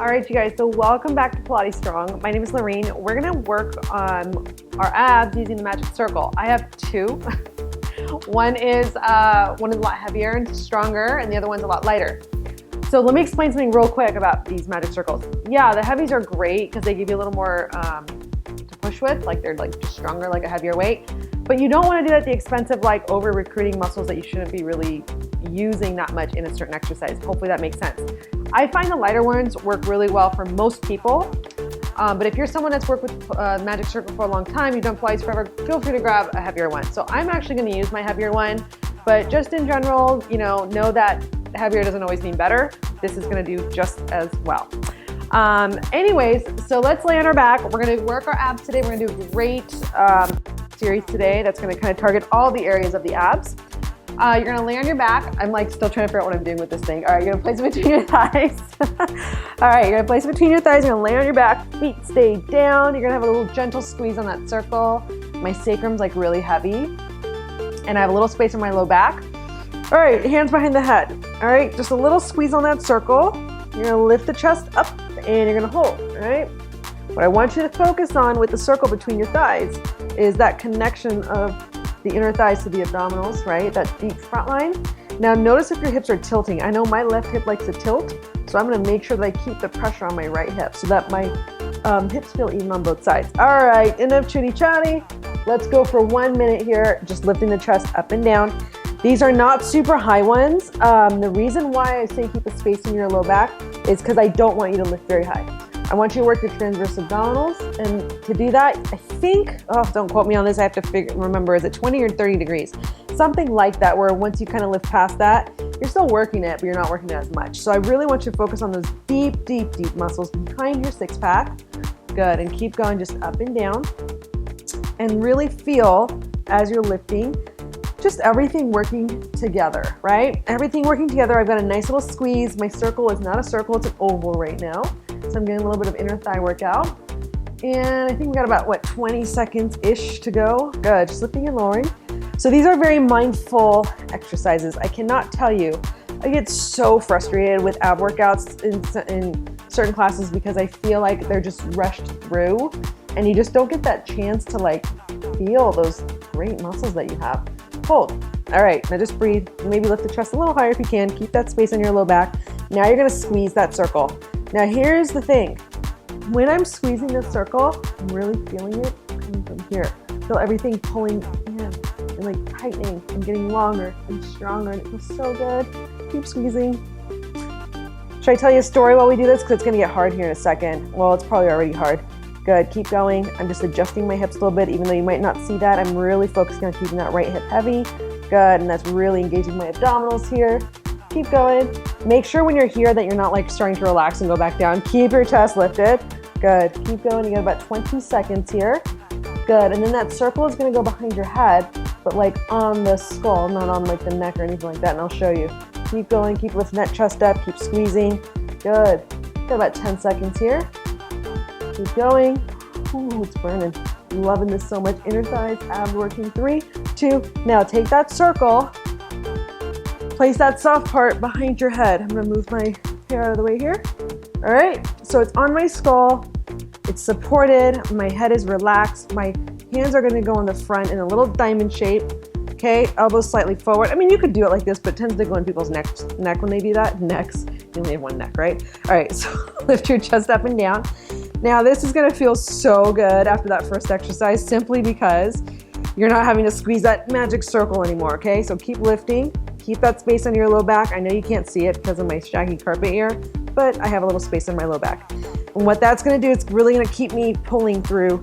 All right, you guys, so welcome back to Pilates Strong. My name is Lorene. We're gonna work on our abs using the MagicCircle. I have two. One is a lot heavier and stronger, and the other one's a lot lighter. So let me explain something real quick about these MagicCircles. Yeah, the heavies are great because they give you a little more to push with, like they're like just stronger, like a heavier weight. But you don't want to do that at the expense of like over recruiting muscles that you shouldn't be really using that much in a certain exercise. Hopefully that makes sense. I find the lighter ones work really well for most people. But if you're someone that's worked with MagicCircle for a long time, you've done Pilates forever, feel free to grab a heavier one. So I'm actually going to use my heavier one, but just in general, know that heavier doesn't always mean better. This is going to do just as well. Anyways, so let's lay on our back. We're going to work our abs today. We're going to do a great series today that's going to kind of target all the areas of the abs. You're going to lay on your back. I'm like still trying to figure out what I'm doing with this thing. All right, you're going to place it between your thighs. All right, you're going to place it between your thighs. You're going to lay on your back. Feet stay down. You're going to have a little gentle squeeze on that circle. My sacrum's like really heavy. And I have a little space in my low back. All right, hands behind the head. All right, just a little squeeze on that circle. You're going to lift the chest up and you're going to hold. All right. What I want you to focus on with the circle between your thighs is that connection of the inner thighs to the abdominals, right? That deep front line. Now notice if your hips are tilting. I know my left hip likes to tilt, so I'm gonna make sure that I keep the pressure on my right hip so that my hips feel even on both sides. All right, enough chitty chatty. Let's go for 1 minute here, just lifting the chest up and down. These are not super high ones. The reason why I say keep a space in your low back is because I don't want you to lift very high. I want you to work your transverse abdominals, and to do that, I think, don't quote me on this, I have to remember, is it 20 or 30 degrees? Something like that, where once you kind of lift past that, you're still working it, but you're not working it as much. So I really want you to focus on those deep, deep, deep muscles behind your six pack. Good, and keep going just up and down. And really feel, as you're lifting, just everything working together, right? Everything working together. I've got a nice little squeeze. My circle is not a circle, it's an oval right now. So I'm getting a little bit of inner thigh workout. And I think we got about, 20 seconds-ish to go. Good, just lifting and lowering. So these are very mindful exercises. I cannot tell you, I get so frustrated with ab workouts in certain classes because I feel like they're just rushed through and you just don't get that chance to like feel those great muscles that you have. Hold. All right, now just breathe. Maybe lift the chest a little higher if you can. Keep that space on your low back. Now you're gonna squeeze that circle. Now here's the thing. When I'm squeezing this circle, I'm really feeling it coming from here. Feel everything pulling in and like tightening and getting longer and stronger, and it feels so good. Keep squeezing. Should I tell you a story while we do this? Because it's gonna get hard here in a second. Well, it's probably already hard. Good, keep going. I'm just adjusting my hips a little bit, even though you might not see that. I'm really focusing on keeping that right hip heavy. Good, and that's really engaging my abdominals here. Keep going. Make sure when you're here that you're not like starting to relax and go back down. Keep your chest lifted. Good, keep going. You got about 20 seconds here. Good, and then that circle is gonna go behind your head, but like on the skull, not on like the neck or anything like that, and I'll show you. Keep going, keep lifting that chest up, keep squeezing. Good, got about 10 seconds here. Keep going. Ooh, it's burning. Loving this so much. Inner thighs, abs working. 3, 2. Now take that circle. Place that soft part behind your head. I'm gonna move my hair out of the way here. All right, so it's on my skull. It's supported. My head is relaxed. My hands are gonna go in the front in a little diamond shape. Okay, elbows slightly forward. I mean, you could do it like this, but it tends to go in people's neck when they do that. Necks, you only have one neck, right? All right, so lift your chest up and down. Now this is gonna feel so good after that first exercise, simply because you're not having to squeeze that MagicCircle anymore, okay? So keep lifting, keep that space on your low back. I know you can't see it because of my shaggy carpet here, but I have a little space in my low back. And what that's gonna do, it's really gonna keep me pulling through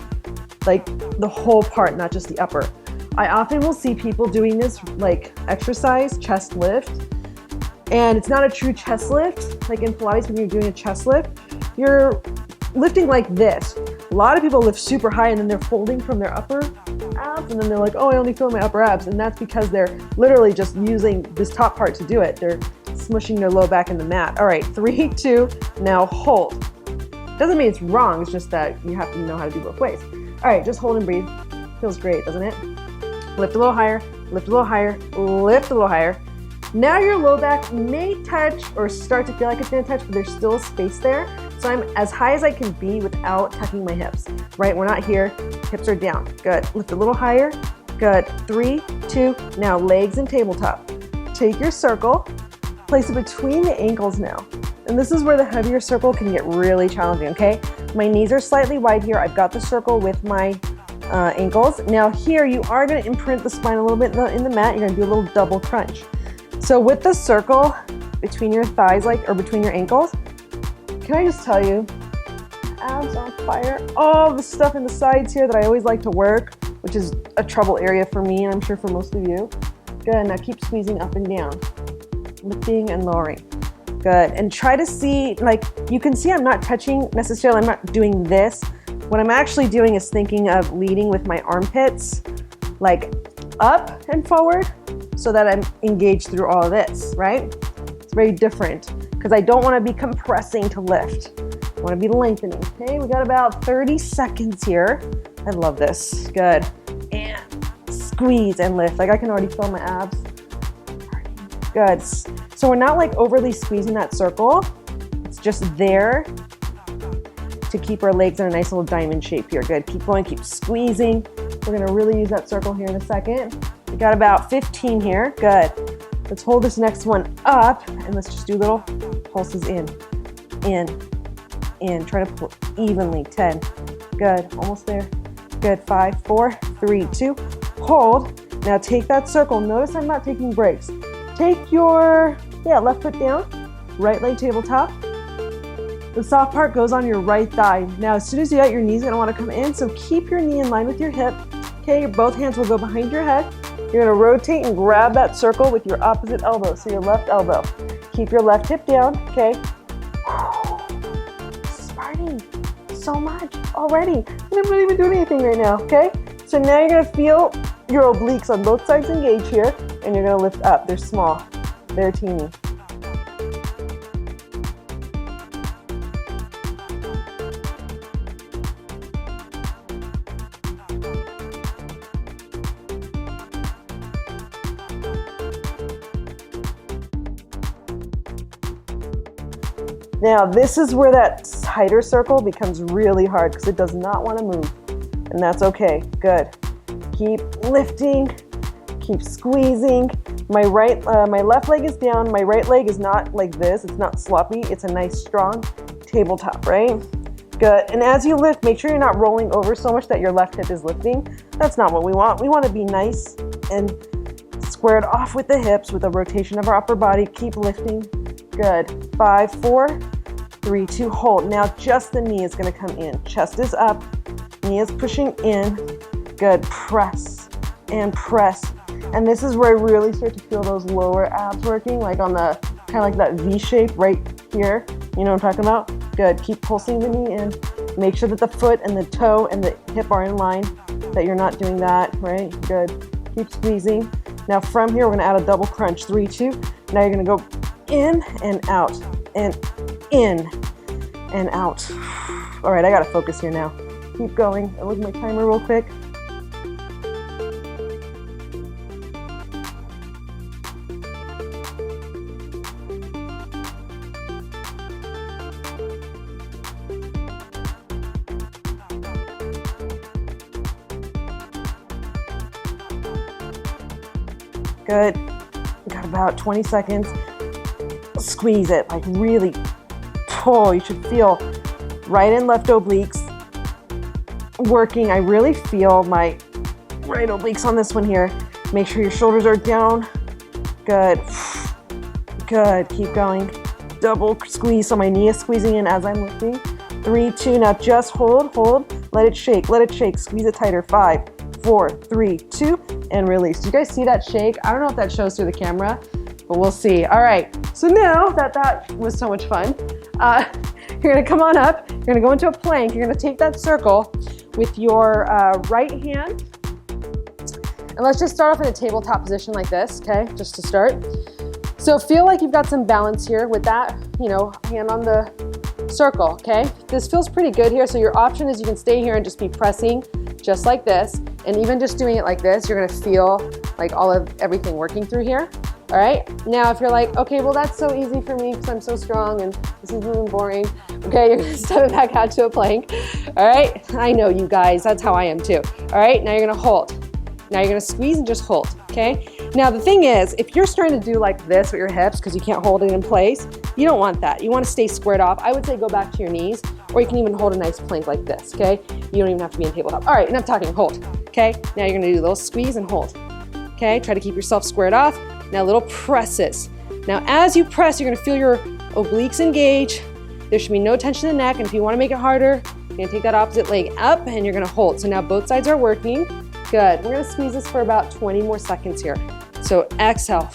like the whole part, not just the upper. I often will see people doing this like exercise, chest lift, and it's not a true chest lift. Like in Pilates, when you're doing a chest lift, you're lifting like this. A lot of people lift super high and then they're folding from their upper abs, and then they're like, oh, I only feel my upper abs. And that's because they're literally just using this top part to do it. They're smushing their low back in the mat. All right, 3, 2, now hold. Doesn't mean it's wrong, it's just that you have to know how to do both ways. All right, just hold and breathe. Feels great, doesn't it? Lift a little higher, lift a little higher, lift a little higher. Now your low back may touch or start to feel like it's gonna touch, but there's still a space there. So I'm as high as I can be without tucking my hips, right? We're not here, hips are down. Good, lift a little higher. Good, 3, 2, now legs and tabletop. Take your circle, place it between the ankles now. And this is where the heavier circle can get really challenging, okay? My knees are slightly wide here. I've got the circle with my ankles. Now here, you are gonna imprint the spine a little bit in the mat. You're gonna do a little double crunch. So with the circle between your thighs, or between your ankles, can I just tell you, abs on fire. All the stuff in the sides here that I always like to work, which is a trouble area for me, and I'm sure for most of you. Good, now keep squeezing up and down, lifting and lowering. Good, and try to see, you can see I'm not touching necessarily, I'm not doing this. What I'm actually doing is thinking of leading with my armpits, up and forward, so that I'm engaged through all of this, right? It's very different, because I don't want to be compressing to lift. I want to be lengthening. Okay, we got about 30 seconds here. I love this. Good. And squeeze and lift. I can already feel my abs. Good. So we're not overly squeezing that circle. It's just there to keep our legs in a nice little diamond shape here. Good. Keep going, keep squeezing. We're gonna really use that circle here in a second. We got about 15 here. Good. Let's hold this next one up and let's just do little pulses in. Try to pull evenly. 10. Good. Almost there. Good. 5, 4, 3, 2. Hold. Now take that circle. Notice I'm not taking breaks. Take your left foot down, right leg tabletop. The soft part goes on your right thigh. Now, as soon as you get your knees, gonna want to come in, so keep your knee in line with your hip. Okay, both hands will go behind your head. You're gonna rotate and grab that circle with your opposite elbow, so your left elbow. Keep your left hip down, okay? Smarting so much already. And I'm not even doing anything right now, okay? So now you're gonna feel your obliques on both sides engage here, and you're gonna lift up. They're small, they're teeny. Now this is where that tighter circle becomes really hard because it does not want to move, and that's okay. Good. Keep lifting, keep squeezing. My left leg is down. My right leg is not like this. It's not sloppy. It's a nice strong tabletop, right? Good. And as you lift, make sure you're not rolling over so much that your left hip is lifting. That's not what we want. We want to be nice and squared off with the hips with a rotation of our upper body. Keep lifting. Good. 5, 4, 3, 2, hold. Now just the knee is going to come in. Chest is up. Knee is pushing in. Good. Press and press. And this is where I really start to feel those lower abs working, like on the kind of like that V shape right here. You know what I'm talking about? Good. Keep pulsing the knee in. Make sure that the foot and the toe and the hip are in line, that you're not doing that, right? Good. Keep squeezing. Now from here, we're going to add a double crunch. 3, 2. Now you're going to go in and out and in and out. All right, I got to focus here now. Keep going. I'll look at my timer real quick. Good. Got about 20 seconds. Squeeze it, like really pull. You should feel right and left obliques working. I really feel my right obliques on this one here. Make sure your shoulders are down. Good. Good. Keep going. Double squeeze. So my knee is squeezing in as I'm lifting. 3, 2. Now just hold. Let it shake. Let it shake. Squeeze it tighter. 5, 4, 3, 2, and release. Do you guys see that shake? I don't know if that shows through the camera, but we'll see. All right. So now that was so much fun, you're gonna come on up. You're gonna go into a plank. You're gonna take that circle with your right hand, and let's just start off in a tabletop position like this, okay? Just to start. So feel like you've got some balance here with that, hand on the circle, okay? This feels pretty good here. So your option is you can stay here and just be pressing just like this. And even just doing it like this, you're gonna feel like everything working through here. All right, now if you're like, okay, well that's so easy for me because I'm so strong and this is really boring. Okay, you're gonna step it back out to a plank. All right, I know you guys, that's how I am too. All right, now you're gonna hold. Now you're gonna squeeze and just hold, okay? Now the thing is, if you're starting to do like this with your hips because you can't hold it in place, you don't want that. You wanna stay squared off. I would say go back to your knees, or you can even hold a nice plank like this, okay? You don't even have to be in tabletop. All right, enough talking, hold, okay? Now you're gonna do a little squeeze and hold, okay? Try to keep yourself squared off. Now little presses. Now as you press, you're gonna feel your obliques engage. There should be no tension in the neck, and if you wanna make it harder, you're gonna take that opposite leg up and you're gonna hold. So now both sides are working. Good, we're gonna squeeze this for about 20 more seconds here. So exhale,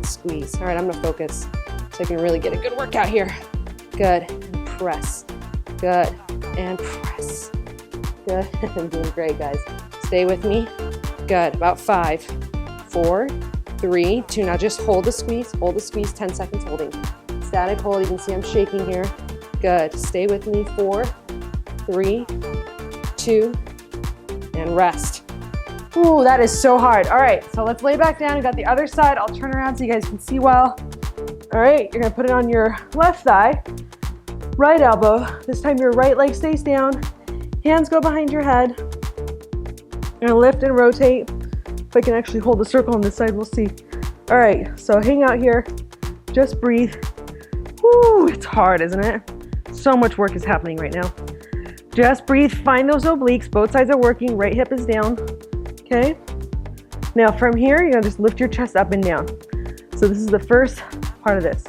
squeeze. All right, I'm gonna focus so I can really get a good workout here. Good, and press. Good, and press. Good, I'm doing great, guys. Stay with me. Good, about 5, 4, 3, 2. Now just hold the squeeze, 10 seconds holding. Static hold, you can see I'm shaking here. Good, stay with me, 4, 3, 2, and rest. Ooh, that is so hard. All right, so let's lay back down. You got the other side. I'll turn around so you guys can see well. All right, you're gonna put it on your left thigh, right elbow. This time your right leg stays down. Hands go behind your head. You're gonna lift and rotate. If I can actually hold the circle on this side, we'll see. All right, so hang out here. Just breathe. Woo, it's hard, isn't it? So much work is happening right now. Just breathe, find those obliques. Both sides are working, right hip is down, okay? Now from here, you're gonna just lift your chest up and down. So this is the first part of this.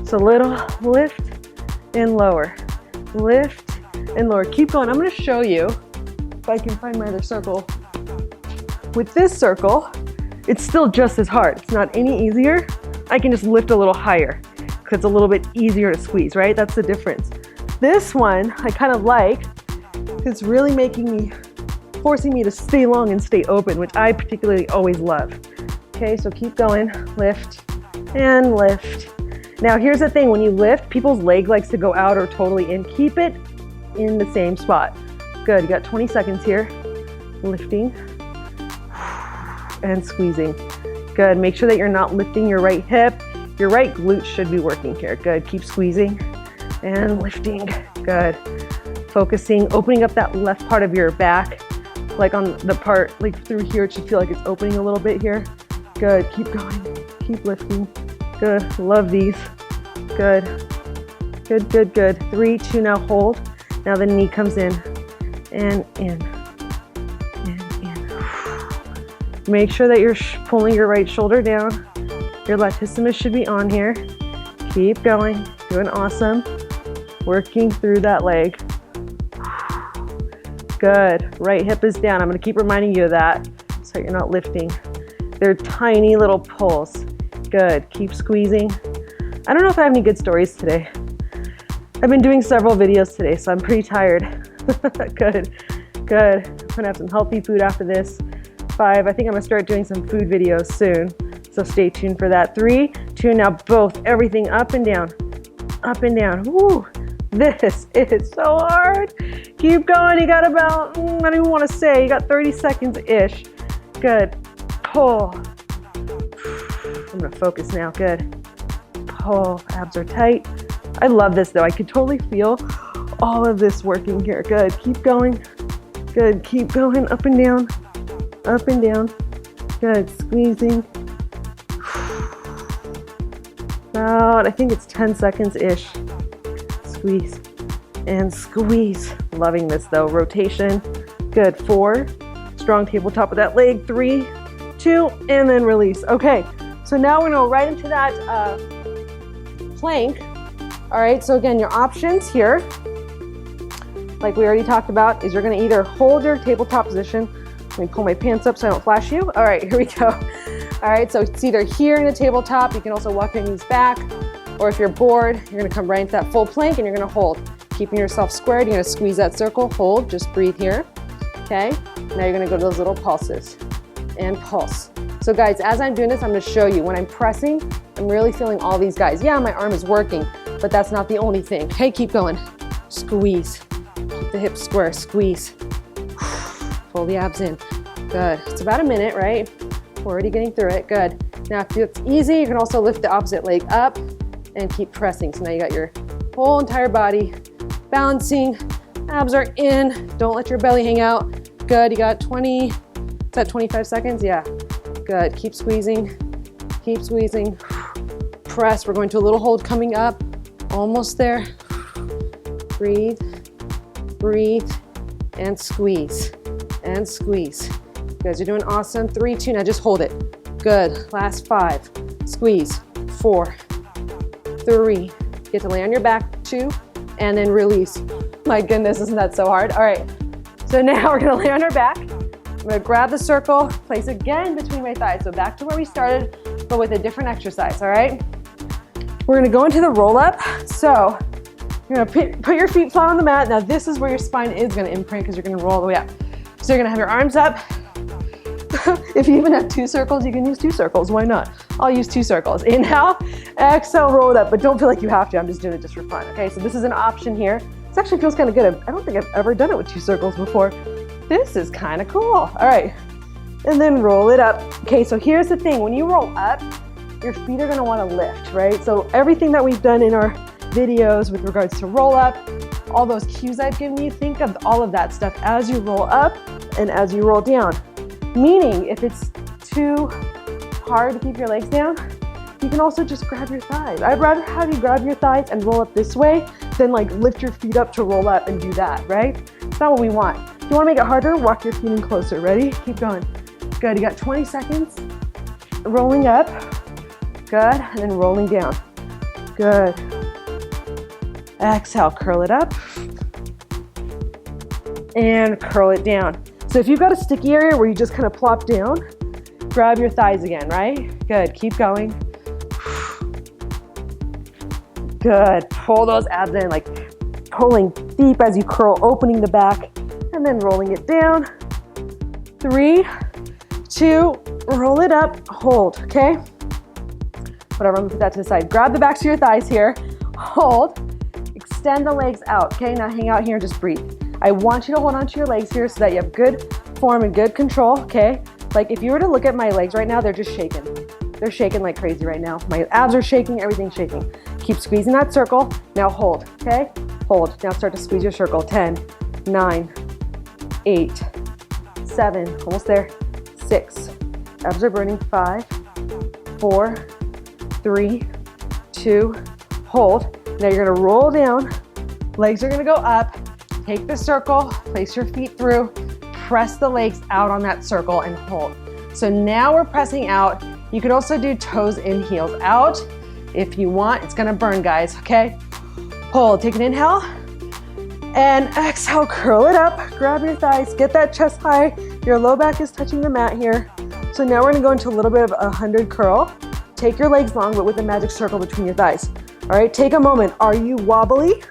So little lift and lower, lift and lower. Keep going, I'm gonna show you, if I can find my other circle. With this circle, it's still just as hard. It's not any easier. I can just lift a little higher because it's a little bit easier to squeeze, right? That's the difference. This one, I kind of like, it's really forcing me to stay long and stay open, which I particularly always love. Okay, so keep going, lift and lift. Now here's the thing, when you lift, people's leg likes to go out or totally in. Keep it in the same spot. Good, you got 20 seconds here. Lifting and squeezing. Good, make sure that you're not lifting your right hip. Your right glute should be working here. Good, keep squeezing and lifting. Good. Focusing, opening up that left part of your back, like on the part, like through here, it should feel like it's opening a little bit here. Good, keep going, keep lifting. Good, love these. Good, good, good, good. 3, 2, now hold. Now the knee comes in and in, and in. Make sure that you're pulling your right shoulder down. Your latissimus should be on here. Keep going, doing awesome. Working through that leg. Good, right hip is down. I'm gonna keep reminding you of that so you're not lifting. They're tiny little pulls. Good, keep squeezing. I don't know if I have any good stories today. I've been doing several videos today, so I'm pretty tired. Good, good. I'm gonna have some healthy food after this. 5, I think I'm gonna start doing some food videos soon. So stay tuned for that. 3, 2, now both, everything up and down, up and down. Woo. This is so hard. Keep going. You got about, I don't even want to say, you got 30 seconds-ish. Good. Pull. I'm going to focus now. Good. Pull. Abs are tight. I love this though. I could totally feel all of this working here. Good. Keep going. Good. Keep going. Up and down. Up and down. Good. Squeezing. About, I think it's 10 seconds-ish. Squeeze and squeeze. Loving this though. Rotation. Good. 4. Strong tabletop with that leg. 3, 2, and then release. Okay, so now we're gonna go right into that plank. All right, so again, your options here, like we already talked about, is you're gonna either hold your tabletop position. Let me pull my pants up so I don't flash you. All right, here we go. All right, so it's either here in a tabletop. You can also walk your knees back. Or if you're bored, you're gonna come right into that full plank and you're gonna hold. Keeping yourself squared, you're gonna squeeze that circle, hold, just breathe here, okay? Now you're gonna go to those little pulses and pulse. So guys, as I'm doing this, I'm gonna show you, when I'm pressing, I'm really feeling all these guys. Yeah, my arm is working, but that's not the only thing. Okay, keep going. Squeeze, keep the hips square, squeeze. Pull the abs in, good. It's about a minute, right? We're already getting through it. Good. Now, if it's easy, you can also lift the opposite leg up and keep pressing. So now you got your whole entire body balancing. Abs are in. Don't let your belly hang out. Good. You got 20, is that 25 seconds? Yeah. Good. Keep squeezing. Keep squeezing. Press. We're going to a little hold coming up. Almost there. Breathe. Breathe. And squeeze. And squeeze. You guys are doing awesome. 3, 2. Now just hold it. Good. Last 5. Squeeze. 4, 3. Get to lay on your back. 2. And then release. My goodness, isn't that so hard? All right. So now we're gonna lay on our back. I'm gonna grab the circle, place again between my thighs. So back to where we started, but with a different exercise, all right? We're gonna go into the roll up. So you're gonna put your feet flat on the mat. Now this is where your spine is gonna imprint because you're gonna roll all the way up. So you're gonna have your arms up. If you even have 2 circles, you can use 2 circles. Why not? I'll use 2 circles. Inhale, exhale, roll it up, but don't feel like you have to. I'm just doing it just for fun, okay? So this is an option here. This actually feels kind of good. I don't think I've ever done it with 2 circles before. This is kind of cool. All right, and then roll it up. Okay, so here's the thing. When you roll up, your feet are gonna wanna lift, right? So everything that we've done in our videos with regards to roll up, all those cues I've given you, think of all of that stuff as you roll up and as you roll down. Meaning, if it's too hard to keep your legs down, you can also just grab your thighs. I'd rather have you grab your thighs and roll up this way than like lift your feet up to roll up and do that, right? It's not what we want. If you wanna make it harder, walk your feet in closer. Ready? Keep going. Good, you got 20 seconds. Rolling up. Good, and then rolling down. Good. Exhale, curl it up. And curl it down. So if you've got a sticky area where you just kind of plop down, grab your thighs again, right? Good, keep going. Good, pull those abs in, like pulling deep as you curl, opening the back, and then rolling it down. 3, 2, roll it up, hold, okay? Whatever, I'm gonna put that to the side. Grab the backs of your thighs here, hold, extend the legs out, okay? Now hang out here and just breathe. I want you to hold onto your legs here so that you have good form and good control, okay? Like if you were to look at my legs right now, they're just shaking. They're shaking like crazy right now. My abs are shaking, everything's shaking. Keep squeezing that circle. Now hold, okay? Hold. Now start to squeeze your circle. 10, 9, 8, 7, almost there. 6, abs are burning. 5, 4, 3, 2, hold. Now you're gonna roll down. Legs are gonna go up. Take the circle, place your feet through, press the legs out on that circle and hold. So now we're pressing out. You could also do toes in, heels out. If you want, it's gonna burn, guys, okay? Hold, take an inhale, and exhale, curl it up, grab your thighs, get that chest high. Your low back is touching the mat here. So now we're gonna go into a little bit of a 100 curl. Take your legs long, but with a magic circle between your thighs. All right, take a moment. Are you wobbly?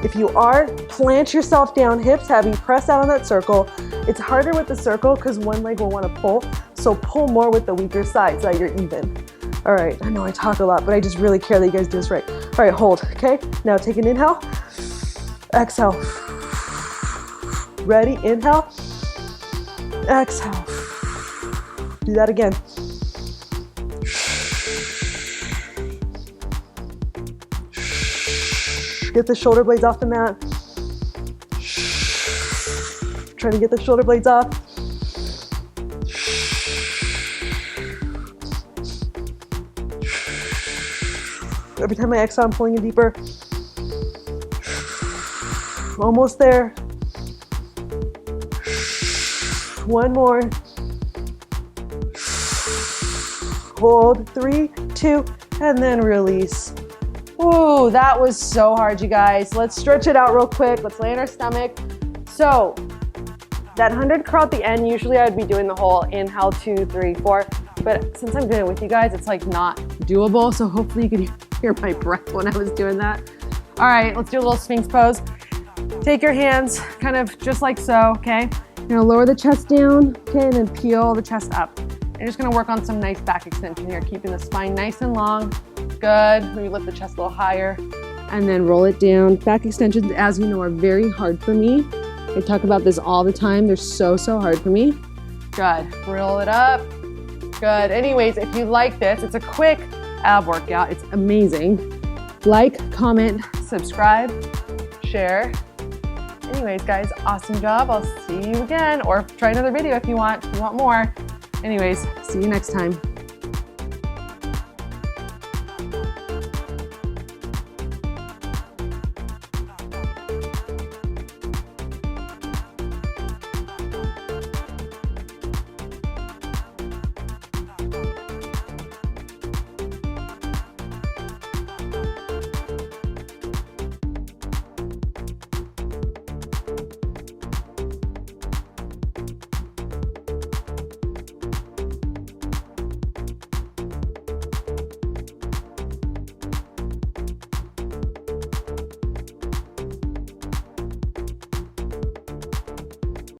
If you are, plant yourself down, hips heavy, press out on that circle. It's harder with the circle because one leg will want to pull, so pull more with the weaker side so that you're even. All right, I know I talk a lot, but I just really care that you guys do this right. All right, hold, okay? Now take an inhale, exhale. Ready, inhale, exhale. Do that again. Get the shoulder blades off the mat. Try to get the shoulder blades off. Every time I exhale, I'm pulling in deeper. Almost there. One more. Hold, 3, 2, and then release. Ooh, that was so hard, you guys. Let's stretch it out real quick. Let's lay on our stomach. So that 100 curl at the end, usually I would be doing the whole inhale, 2, 3, 4. But since I'm doing it with you guys, it's like not doable. So hopefully you could hear my breath when I was doing that. All right, let's do a little Sphinx pose. Take your hands kind of just like so, okay? You're gonna lower the chest down, okay, and then peel the chest up. You're just gonna work on some nice back extension here, keeping the spine nice and long. Good, maybe lift the chest a little higher and then roll it down. Back extensions, as you know, are very hard for me. I talk about this all the time. They're so hard for me. Good, roll it up. Good, Good. Anyways, if you like this, it's a quick ab workout. It's amazing. Like, comment, subscribe, share. Anyways, guys, awesome job. I'll see you again, or try another video if you want more. Anyways, see you next time.